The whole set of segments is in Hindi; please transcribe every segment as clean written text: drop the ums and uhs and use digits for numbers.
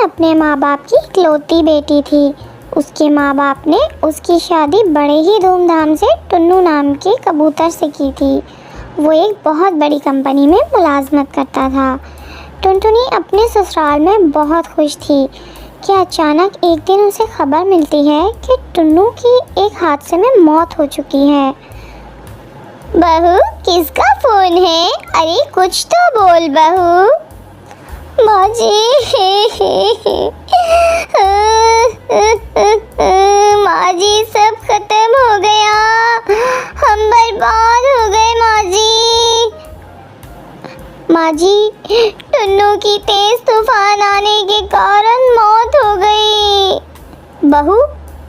अपने माँ बाप की इकलौती बेटी थी। उसके माँ बाप ने उसकी शादी बड़े ही धूमधाम से टुन्नू नाम के कबूतर से की थी। वो एक बहुत बड़ी कंपनी में मुलाजमत करता था। टुनटुनी अपने ससुराल में बहुत खुश थी कि अचानक एक दिन उसे खबर मिलती है कि टुन्नू की एक हादसे में मौत हो चुकी है। बहू, किसका फोन है? अरे कुछ तो बोल बहू। माँ जी, माँ जी सब खत्म हो गया, हम बर्बाद हो गए माँ जी। माँ जी, टुन्नू की तेज तूफान आने के कारण मौत हो गई। बहू,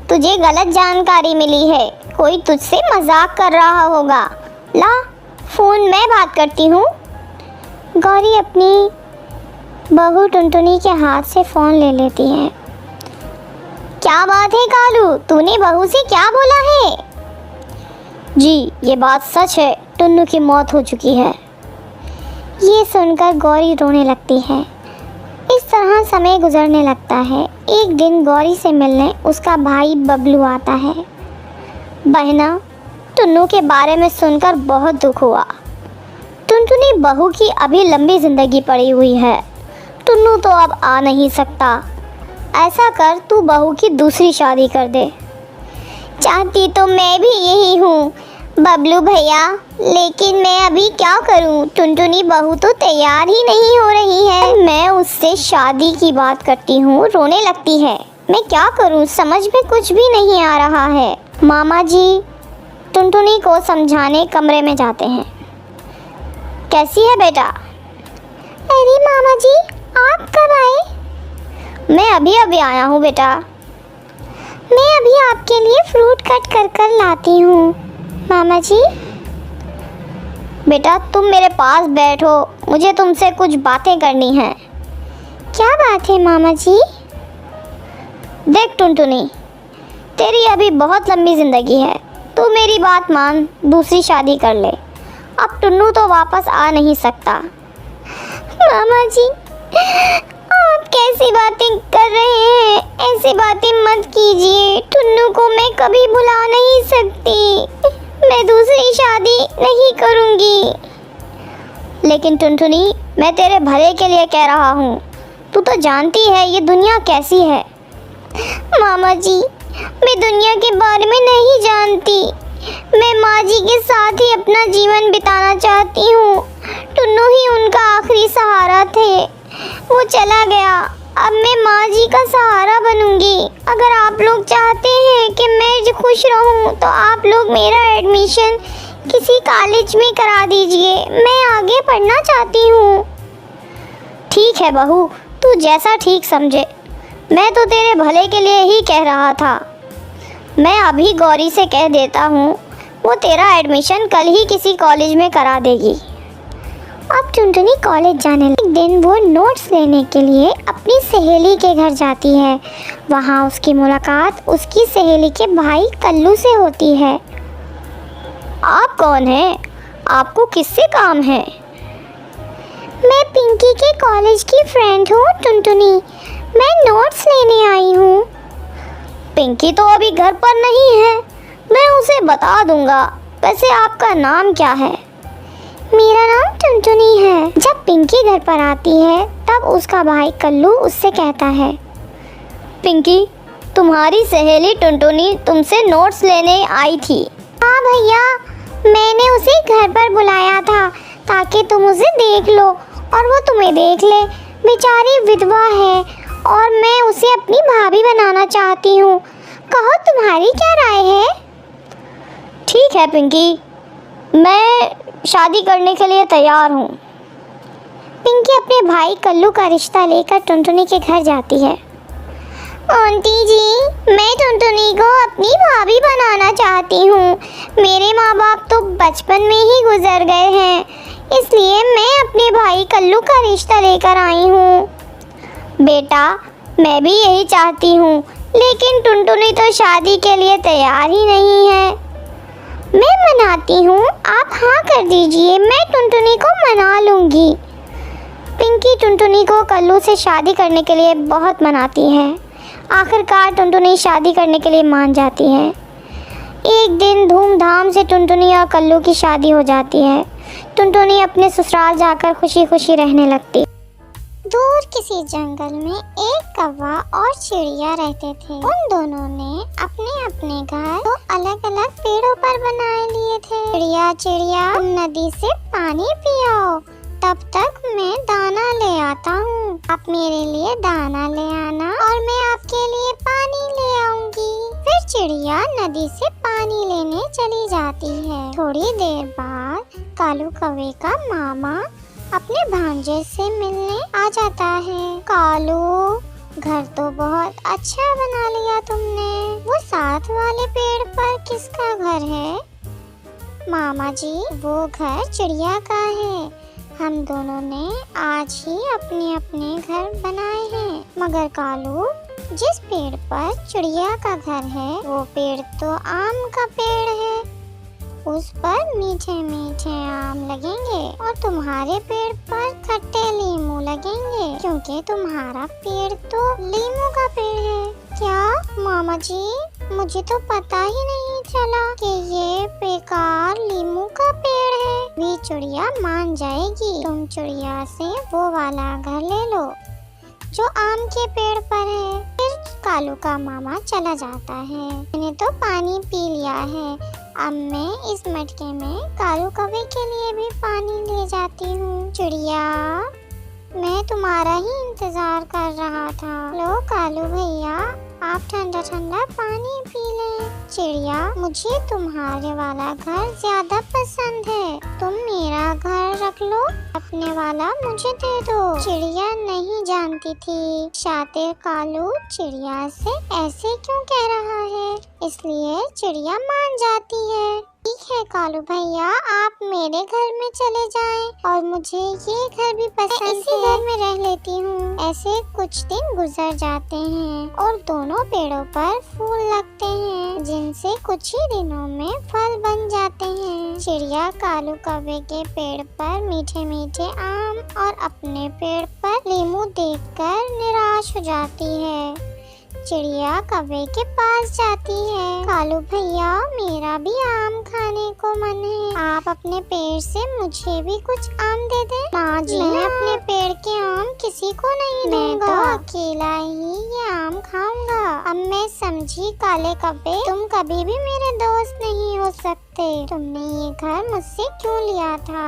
तुझे गलत जानकारी मिली है, कोई तुझसे मजाक कर रहा होगा। ला फोन मैं बात करती हूँ। गौरी अपनी बहू टुनटुनी के हाथ से फ़ोन ले लेती है। क्या बात है कालू, तूने बहू से क्या बोला है? जी, ये बात सच है, टुन्नू की मौत हो चुकी है। ये सुनकर गौरी रोने लगती है। इस तरह समय गुजरने लगता है। एक दिन गौरी से मिलने उसका भाई बबलू आता है। बहना, टुन्नू के बारे में सुनकर बहुत दुख हुआ। टुनटुनी बहू की अभी लंबी ज़िंदगी पड़ी हुई है। टुन्नू तो अब आ नहीं सकता। ऐसा कर, तू बहू की दूसरी शादी कर दे। चाहती तो मैं भी यही हूँ बबलू भैया, लेकिन मैं अभी क्या करूँ? टुनटुनी बहू तो तैयार ही नहीं हो रही है। मैं उससे शादी की बात करती हूँ, रोने लगती है। मैं क्या करूँ, समझ में कुछ भी नहीं आ रहा है। मामा जी टुनटुनी को समझाने कमरे में जाते हैं। कैसी है बेटा? अरे मामा जी, आप कब आए? मैं अभी अभी आया हूँ बेटा। मैं अभी आपके लिए फ्रूट कट कर कर लाती हूँ। मामा जी। बेटा तुम मेरे पास बैठो, मुझे तुमसे कुछ बातें करनी हैं। क्या बात है मामा जी? देख टुनटुनी, तेरी अभी बहुत लंबी ज़िंदगी है, तू मेरी बात मान, दूसरी शादी कर ले। अब टुन्नू तो वापस आ नहीं सकता। मामा जी, आप कैसी बातें कर रहे हैं? ऐसी बातें मत कीजिए। टुन्नू को मैं कभी भुला नहीं सकती। मैं दूसरी शादी नहीं करूँगी। लेकिन टुनटुनी, मैं तेरे भले के लिए कह रहा हूँ। तू तो जानती है ये दुनिया कैसी है। मामा जी, मैं दुनिया के बारे में नहीं जानती। मैं माँ जी के साथ ही अपना जीवन बिताना चाहती हूँ। टुन्नू ही उनका आखिरी सहारा थे, वो चला गया। अब मैं माँ जी का सहारा बनूंगी। अगर आप लोग चाहते हैं कि मैं खुश रहूं, तो आप लोग मेरा एडमिशन किसी कॉलेज में करा दीजिए। मैं आगे पढ़ना चाहती हूँ। ठीक है बहू, तू जैसा ठीक समझे। मैं तो तेरे भले के लिए ही कह रहा था। मैं अभी गौरी से कह देता हूँ, वो तेरा एडमिशन कल ही किसी कॉलेज में करा देगी। अब टुनटुनी कॉलेज जाने लगी। एक दिन वो नोट्स लेने के लिए अपनी सहेली के घर जाती है। वहाँ उसकी मुलाकात उसकी सहेली के भाई कल्लू से होती है। आप कौन हैं? आपको किससे काम है? मैं पिंकी के कॉलेज की फ्रेंड हूँ टुनटुनी। मैं नोट्स लेने आई हूँ। पिंकी तो अभी घर पर नहीं है, मैं उसे बता दूंगा। वैसे आपका नाम क्या है? मेरा नाम टुनटुनी है। जब पिंकी घर पर आती है तब उसका भाई कल्लू उससे कहता है, पिंकी, तुम्हारी सहेली टुनटुनी तुमसे नोट्स लेने आई थी। हाँ भैया, मैंने उसे घर पर बुलाया था ताकि तुम उसे देख लो और वो तुम्हें देख ले। बेचारी विधवा है और मैं उसे अपनी भाभी बनाना चाहती हूँ। कहो तुम्हारी क्या राय है? ठीक है पिंकी, मैं शादी करने के लिए तैयार हूँ। पिंकी अपने भाई कल्लू का रिश्ता लेकर टुनटुनी के घर जाती है। आंटी जी, मैं टुनटुनी को अपनी भाभी बनाना चाहती हूँ। मेरे माँ बाप तो बचपन में ही गुजर गए हैं, इसलिए मैं अपने भाई कल्लू का रिश्ता लेकर आई हूँ। बेटा, मैं भी यही चाहती हूँ, लेकिन टुनटुनी तो शादी के लिए तैयार ही नहीं है। मैं मनाती हूँ, आप हाँ कर दीजिए, मैं टुनटुनी को मना लूँगी। पिंकी टुनटुनी को कल्लू से शादी करने के लिए बहुत मनाती है। आखिरकार टुनटुनी शादी करने के लिए मान जाती है। एक दिन धूमधाम से टुनटुनी और कल्लू की शादी हो जाती है। टुनटुनी अपने ससुराल जाकर खुशी खुशी रहने लगती। दूर किसी जंगल में एक कौवा और चिड़िया रहते थे। उन दोनों ने अपने अपने घर तो अलग अलग पेड़ों पर बनाए लिए थे। चिड़िया तुम नदी से पानी पियो, तब तक मैं दाना ले आता हूँ। आप मेरे लिए दाना ले आना और मैं आपके लिए पानी ले आऊंगी। फिर चिड़िया नदी से पानी लेने चली जाती है। थोड़ी देर बाद कालू कौवे का मामा अपने भांजे से मिलने आ जाता है। कालू, घर तो बहुत अच्छा बना लिया तुमने। वो साथ वाले पेड़ पर किसका घर है? मामा जी, वो घर चिड़िया का है। हम दोनों ने आज ही अपने अपने घर बनाए हैं। मगर कालू, जिस पेड़ पर चिड़िया का घर है वो पेड़ तो आम का पेड़ है। उस पर मीठे मीठे आम लगेंगे और तुम्हारे पेड़ पर खट्टे लीमू लगेंगे, क्योंकि तुम्हारा पेड़ तो लीमू का पेड़ है। क्या मामा जी, मुझे तो पता ही नहीं चला कि ये बेकार लीमू का पेड़ है। भी चिड़िया मान जाएगी। तुम चिड़िया से वो वाला घर ले लो जो आम के पेड़ पर है। फिर कालू का मामा चला जाता है। मैंने तो पानी पी लिया है। अब मैं इस मटके में कालू कौवे के लिए भी पानी ले जाती हूँ। चिड़िया, मैं तुम्हारा ही इंतजार कर रहा था। लो कालू भैया, आप ठंडा ठंडा पानी पी लें। चिड़िया, मुझे तुम्हारे वाला घर ज्यादा पसंद है। तुम मेरा घर रख लो, अपने वाला मुझे दे दो। चिड़िया नहीं जानती थी शातिर कालू चिड़िया से ऐसे क्यों कह रहा है, इसलिए चिड़िया मान जाती है। ठीक है कालू भैया, आप मेरे घर में चले जाएं और मुझे ये घर भी पसंद है। इसी घर में रह लेती हूँ। ऐसे कुछ दिन गुजर जाते हैं और दोनों पेड़ों पर फूल लगते हैं, जिनसे कुछ ही दिनों में फल बन जाते हैं। चिड़िया कालू कौवे के पेड़ पर मीठे मीठे आम और अपने पेड़ पर लीमू देखकर निराश हो जाती है। चिड़िया कौवे के पास जाती है। कालू भैया, मेरा भी आम खाने को मन है। आप अपने पेड़ से मुझे भी कुछ आम दे दें। माँ जी, मैं अपने पेड़ के आम किसी को नहीं दूंगा। मैं तो अकेला ही ये आम खाऊंगा। अब मैं समझी काले कौवे, तुम कभी भी मेरे दोस्त नहीं हो सकते। तुमने ये घर मुझसे क्यों लिया था?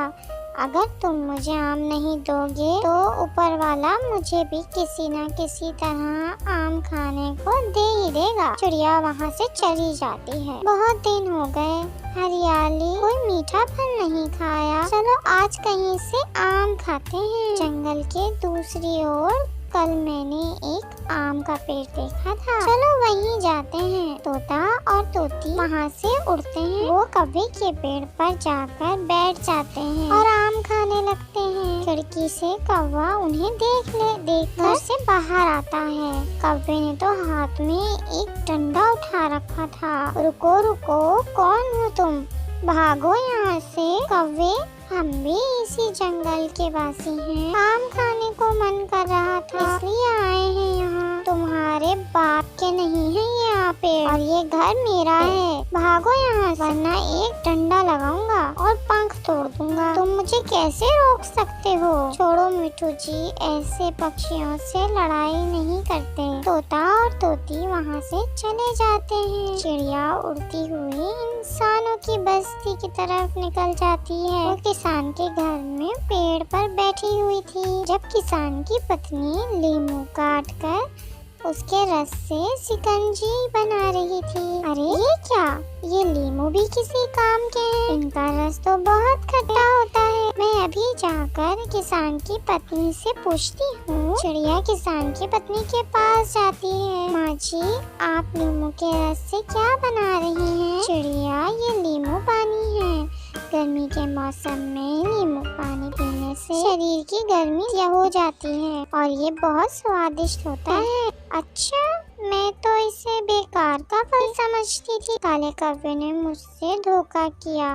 अगर तुम मुझे आम नहीं दोगे तो ऊपर वाला मुझे भी किसी न किसी तरह आम खाने को दे ही देगा। चिड़िया वहाँ से चली जाती है। बहुत दिन हो गए, हरियाली, कोई मीठा फल नहीं खाया। चलो आज कहीं से आम खाते हैं। जंगल के दूसरी ओर कल मैंने एक आम का पेड़ देखा था। चलो वहीं जाते हैं। तोता और तोती वहाँ से उड़ते हैं। वो कौवे के पेड़ पर जाकर बैठ जाते हैं और आम खाने लगते हैं। खिड़की से कौवा उन्हें देख घर से बाहर आता है। कौवे ने तो हाथ में एक डंडा उठा रखा था। रुको रुको, कौन हो तुम? भागो यहाँ से। कौवे, हम भी इसी जंगल के वासी हैं। आम खाने को मन कर रहा था, इसलिए आए हैं यहाँ। तुम्हारे बाप के नहीं है ये पेड़ और ये घर मेरा है। भागो यहाँ, वरना एक डंडा लगाऊंगा और पंख तोड़ दूंगा। तुम मुझे कैसे रोक सकते हो? छोड़ो मिठू जी, ऐसे पक्षियों से लड़ाई नहीं करते। तोता और तोती वहाँ से चले जाते हैं। चिड़िया उड़ती हुई इंसानों की बस्ती की तरफ निकल जाती है। वो किसान के घर में पेड़ पर बैठी हुई थी। जब किसान की पत्नी लीमू काट कर उसके रस से शिकंजी बना रही थी। अरे ये क्या, ये लीमू भी किसी काम के हैं। इनका रस तो बहुत खट्टा होता है। मैं अभी जाकर किसान की पत्नी से पूछती हूँ। चिड़िया किसान की पत्नी के पास जाती है। माँ जी, आप लीमू के रस से क्या बना रही हैं? चिड़िया, ये लीमू पानी है। गर्मी के मौसम में नींबू पानी पीने से शरीर की गर्मी हो जाती है और ये बहुत स्वादिष्ट होता है। अच्छा, मैं तो इसे बेकार का फल समझती थी। काले कौवे ने मुझसे धोखा किया।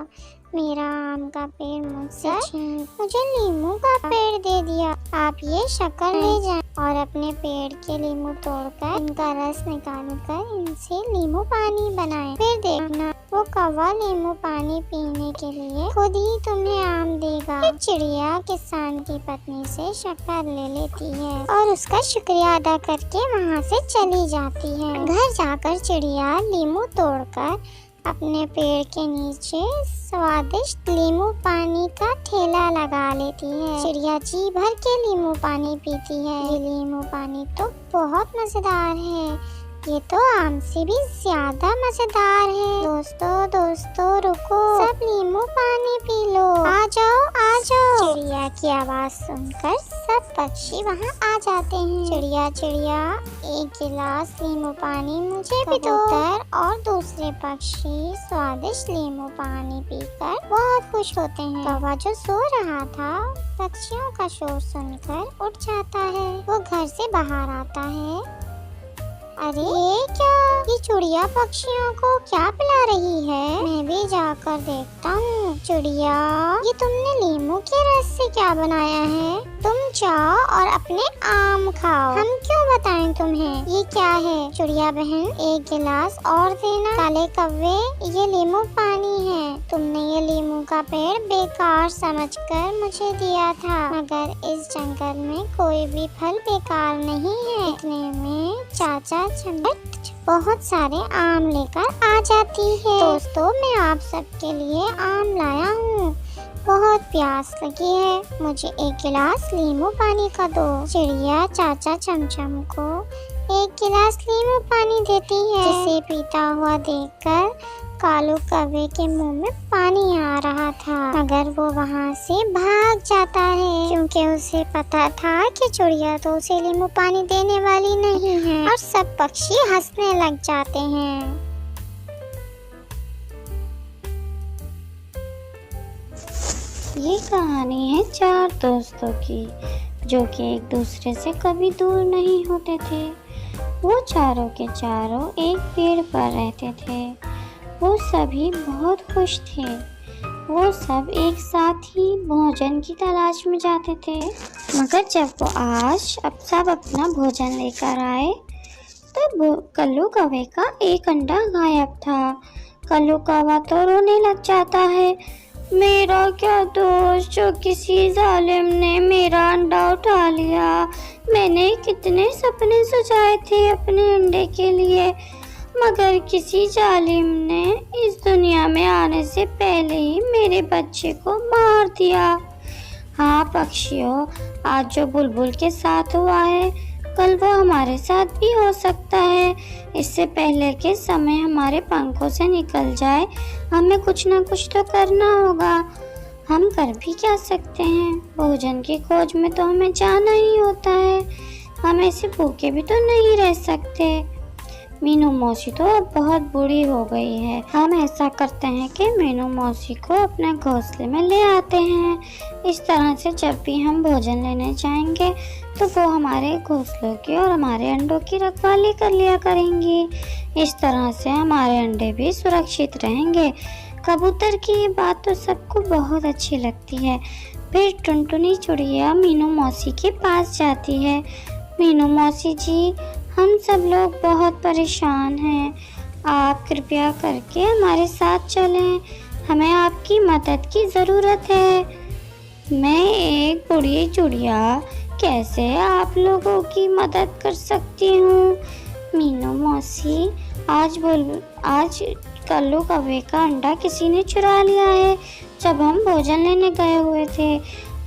मेरा आम का पेड़ मुझसे छीन मुझे नींबू का पेड़ दे दिया। आप ये शक्कर ले जाएं और अपने पेड़ के नींबू तोड़कर इनका रस निकालकर इनसे नींबू पानी बनाएं। फिर देखना वो कौवा नींबू पानी पीने के लिए खुद ही तुम्हें आम देगा। फिर चिड़िया किसान की पत्नी से शक्कर ले लेती है और उसका शुक्रिया अदा करके वहाँ से चली जाती है। घर जाकर चिड़िया नींबू तोड़कर अपने पेड़ के नीचे स्वादिष्ट नींबू पानी का ठेला लगा लेती है। चिड़िया जी भर के नींबू पानी पीती है। ये नींबू पानी तो बहुत मजेदार है, ये तो आम से भी ज्यादा मजेदार है। दोस्तों रुको, सब नींबू पानी पी लो, आ जाओ आ जाओ। चिड़िया की आवाज सुनकर सब पक्षी वहाँ आ जाते हैं। चिड़िया एक गिलास नींबू पानी मुझे भी दो। और दूसरे पक्षी स्वादिष्ट नींबू पानी पीकर बहुत खुश होते हैं। कौवा जो सो रहा था पक्षियों का शोर सुनकर उठ जाता है। वो घर से बाहर आता है। अरे ये क्या, ये चिड़िया पक्षियों को क्या पिला रही है? मैं भी जाकर देखता हूँ। चिड़िया, ये तुमने नींबू के रस से क्या बनाया है? तुम जाओ और अपने आम खाओ, हम क्यों बताएं तुम्हें ये क्या है? चिड़िया बहन, एक गिलास और देना। काले कौवे, ये नींबू पानी है। तुमने ये नींबू का पेड़ बेकार समझकर मुझे दिया था, मगर इस जंगल में कोई भी फल बेकार नहीं है। इतने में चाचा चमच बहुत सारे आम लेकर आ जाती है। दोस्तों, मैं आप सबके लिए आम लाया हूँ, बहुत प्यास लगी है, मुझे एक गिलास नींबू पानी का दो। चिड़िया चाचा चमचम को एक गिलास नींबू पानी देती है, जिसे पीता हुआ देखकर कालू कौवे के मुंह में पानी आ रहा था, मगर वो वहाँ से भाग जाता है क्योंकि उसे पता था कि चिड़िया तो उसे नींबू पानी देने वाली नहीं है। और सब पक्षी हंसने लग जाते हैं। ये कहानी है चार दोस्तों की, जो कि एक दूसरे से कभी दूर नहीं होते थे। वो चारों के चारों एक पेड़ पर रहते थे। वो सभी बहुत खुश थे। वो सब एक साथ ही भोजन की तलाश में जाते थे, मगर जब वो आज अब सब अपना भोजन लेकर आए तो कल्लू कौवे का एक अंडा गायब था। कल्लू कौवा तो रोने लग जाता है, मेरा क्या दोष जो किसी जालिम ने मेरा अंडा उठा लिया। मैंने कितने सपने सजाए थे अपने अंडे के लिए, मगर किसी जालिम ने इस दुनिया में आने से पहले ही मेरे बच्चे को मार दिया। हाँ पक्षियों, आज जो बुलबुल के साथ हुआ है कल वो हमारे साथ भी हो सकता है। इससे पहले के समय हमारे पंखों से निकल जाए, हमें कुछ ना कुछ तो करना होगा। हम कर भी क्या सकते हैं? भोजन की खोज में तो हमें जाना ही होता है, हम ऐसे भूखे भी तो नहीं रह सकते। मीनू मौसी तो अब बहुत बूढ़ी हो गई है। हम ऐसा करते हैं कि मीनू मौसी को अपने घोंसले में ले आते हैं। इस तरह से जब भी हम भोजन लेने जाएंगे तो वो हमारे घोंसलों की और हमारे अंडों की रखवाली कर लिया करेंगी। इस तरह से हमारे अंडे भी सुरक्षित रहेंगे। कबूतर की ये बात तो सबको बहुत अच्छी लगती है। फिर टुनटुनी चिड़िया मीनू मौसी के पास जाती है। मीनू मौसी जी, हम सब लोग बहुत परेशान हैं, आप कृपया करके हमारे साथ चलें, हमें आपकी मदद की ज़रूरत है। मैं एक बूढ़ी चिड़िया कैसे आप लोगों की मदद कर सकती हूँ? मीनू मौसी, आज कल्लू कौवे का अंडा किसी ने चुरा लिया है जब हम भोजन लेने गए हुए थे।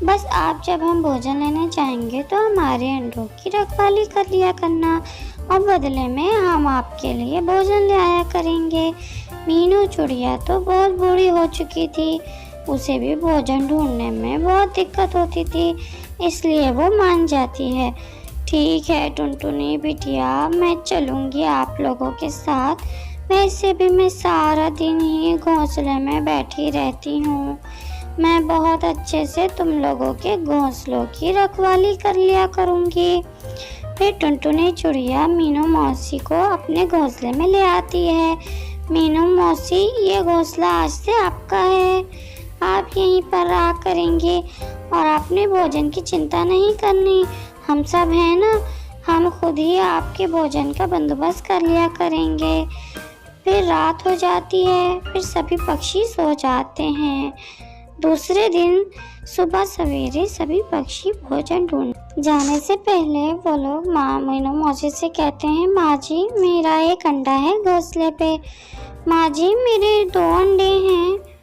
बस आप जब हम भोजन लेने जाएंगे तो हमारे अंडों की रखवाली कर लिया करना और बदले में हम आपके लिए भोजन ले आया करेंगे। मीनू चिड़िया तो बहुत बूढ़ी हो चुकी थी, उसे भी भोजन ढूंढने में बहुत दिक्कत होती थी, इसलिए वो मान जाती है। ठीक है टुनटुनी बिटिया, मैं चलूँगी आप लोगों के साथ। वैसे भी मैं सारा दिन ही घोंसले में बैठी रहती हूँ, मैं बहुत अच्छे से तुम लोगों के घोंसलों की रखवाली कर लिया करूँगी। फिर टुनटुनी चिड़िया मीनू मौसी को अपने घोंसले में ले आती है। मीनू मौसी, ये घोंसला आज से आपका है, आप यहीं पर रहा करेंगे और अपने भोजन की चिंता नहीं करनी। हम सब हैं ना, हम खुद ही आपके भोजन का बंदोबस्त कर लिया करेंगे। फिर रात हो जाती है, फिर सभी पक्षी सो जाते हैं। दूसरे दिन सुबह सवेरे सभी पक्षी भोजन ढूंढ जाने से पहले वो लोग मीनू मौसी से कहते हैं, माँ जी मेरा एक अंडा है घोंसले पे। माँ जी मेरे 2 अंडे हैं।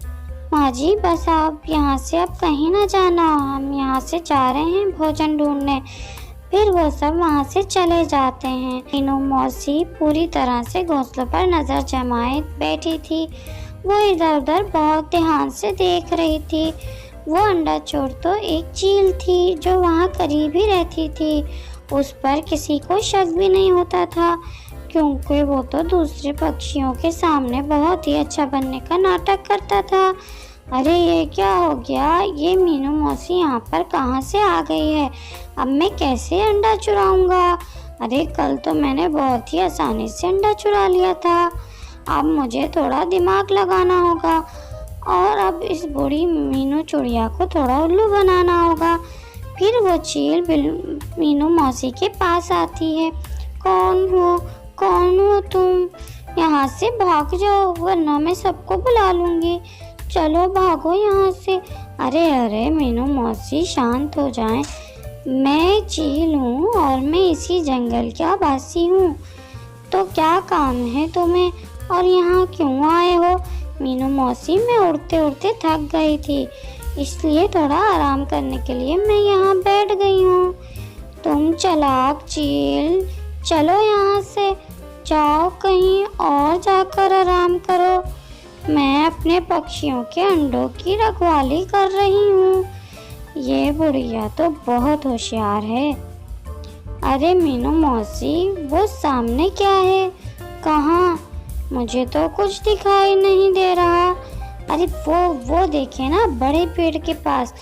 माँ जी बस आप यहाँ से अब कहीं ना जाना, हम यहाँ से जा रहे हैं भोजन ढूंढने। फिर वो सब वहाँ से चले जाते हैं। मीनू मौसी पूरी तरह से घोंसलों पर नजर जमाए बैठी थी। वो इधर उधर बहुत ध्यान से देख रही थी। वो अंडा चोर तो एक चील थी जो वहाँ करीब ही रहती थी। उस पर किसी को शक भी नहीं होता था, क्योंकि वो तो दूसरे पक्षियों के सामने बहुत ही अच्छा बनने का नाटक करता था। अरे ये क्या हो गया, ये मीनू मौसी यहाँ पर कहाँ से आ गई है? अब मैं कैसे अंडा चुराऊंगा? अरे कल तो मैंने बहुत ही आसानी से अंडा चुरा लिया था। अब मुझे थोड़ा दिमाग लगाना होगा और अब इस बूढ़ी मीनू चिड़िया को थोड़ा उल्लू बनाना होगा। फिर वो चील मीनू मौसी के पास आती है। कौन हो तुम? यहाँ से भाग जाओ वरना मैं सबको बुला लूँगी। चलो भागो यहाँ से। अरे मीनू मौसी शांत हो जाएं। मैं चील हूँ और मैं इसी जंगल का वासी हूँ। तो क्या काम है तुम्हें और यहाँ क्यों आए हो? मीनू मौसी मैं उड़ते उड़ते थक गई थी, इसलिए थोड़ा आराम करने के लिए मैं यहाँ बैठ गई हूँ। तुम चालाक चील, चलो यहाँ से, जाओ कहीं और जाकर आराम करो। मैं अपने पक्षियों के अंडों की रखवाली कर रही हूँ। ये बुढ़िया तो बहुत होशियार है। अरे मीनू मौसी वो सामने क्या है? कहाँ? मुझे तो कुछ दिखाई नहीं दे रहा। अरे वो देखे ना, बड़े पेड़ के पास।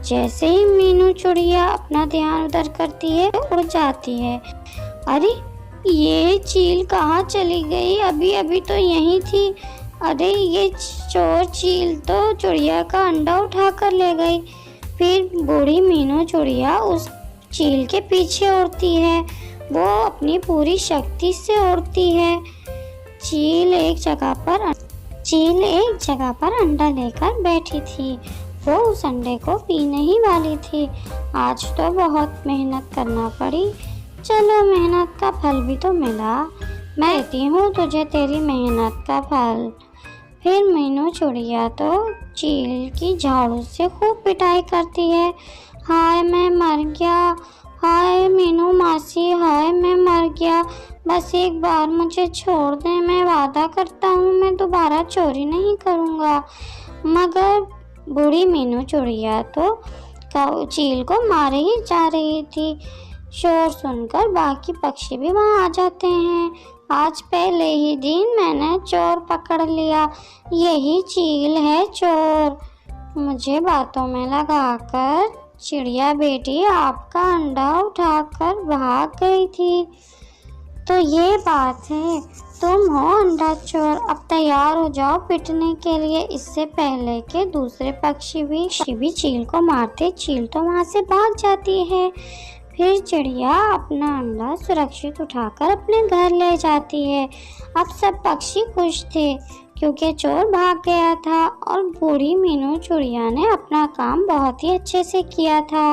जैसे ही मीनू चिड़िया अपना ध्यान उधर करती है उड़ जाती है। अरे ये चील कहाँ चली गई? अभी तो यहीं थी। अरे ये चोर चील तो चिड़िया का अंडा उठा कर ले गई। फिर बूढ़ी मीनू चिड़िया उस चील के पीछे उड़ती है। वो अपनी पूरी शक्ति से उड़ती है। चील एक जगह पर अंडा लेकर बैठी थी। वो उस अंडे को पीने ही वाली थी। आज तो बहुत मेहनत करना पड़ी, चलो मेहनत का फल भी तो मिला। मैं देती हूँ तुझे तेरी मेहनत का फल। फिर मीनू चिड़िया तो चील की झाड़ू से खूब पिटाई करती है। हाय मैं मर गया, हाय मीनू मासी, हाय मैं मर गया। बस एक बार मुझे छोड़ दे, मैं वादा करता हूँ मैं दोबारा चोरी नहीं करूँगा। मगर बूढ़ी मीनू चिड़िया तो चील को मारे ही जा रही थी। शोर सुनकर बाकी पक्षी भी वहाँ आ जाते हैं। आज पहले ही दिन मैंने चोर पकड़ लिया, यही चील है चोर। मुझे बातों में लगाकर चिड़िया बेटी आपका अंडा उठाकर भाग गई थी। तो ये बात है, तुम हो अंडा चोर। अब तैयार हो जाओ पिटने के लिए, इससे पहले कि दूसरे पक्षी भी चील को मारते। चील तो वहाँ से भाग जाती है। फिर चिड़िया अपना अंडा सुरक्षित उठाकर अपने घर ले जाती है। अब सब पक्षी खुश थे क्योंकि चोर भाग गया था और बूढ़ी मीनू चिड़िया ने अपना काम बहुत ही अच्छे से किया था।